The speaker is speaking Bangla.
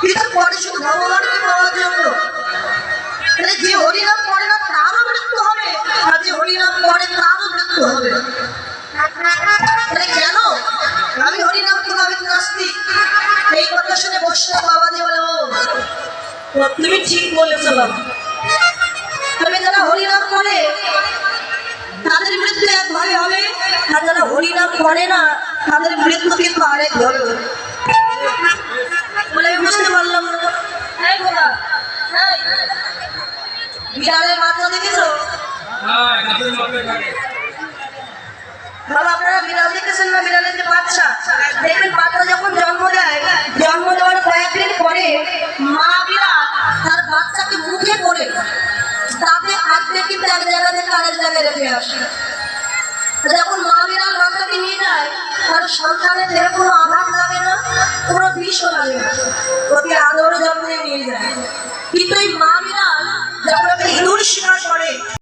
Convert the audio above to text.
কিছু পরে শুধু ভগবানকে পাওয়ার জন্য। যে হরিনাম করে না তারও মৃত্যু হবে, আর যে হরিনাম করে তারও মৃত্যু হবে। কেন? আমি হরিনাম করবো, আমি নাস্তিক। এই কথা শুনে বৈষ্ণব বাবাজি বলে, ও তুমি ঠিক বলেছো বাবা। তবে যারা হরিনাম করে তাদের মৃত্যু একভাবে হবে, আর যারা হরিনাম করে না তাদের মৃত্যু কিন্তু আরেকভাবে হবে। বলে বুঝতে পারলাম না। বিড়ালের মাথা দেখেছো বাবা? আপনারা বিড়াল দেখেছেন না? বিড়ালের যে বাচ্চা, দেখবেন বাচ্চা যখন জন্ম দেয়, জন্ম দেওয়ার কয়েকদিন পরে মা বিড়াল তার বাচ্চাকে মুখে করে তাতে আঁকড়ে কিন্তু এক জায়গা থেকে আরেক জায়গায় রেখে আসে। যখন মা বিড়াল বাচ্চাকে নিয়ে যায়, তার সন্তানের দেহে কোনো আঘাত লাগে না, কোনো বিষও লাগে না, ওকে আদর যত্নে নিয়ে যায়। কিন্তু এই মা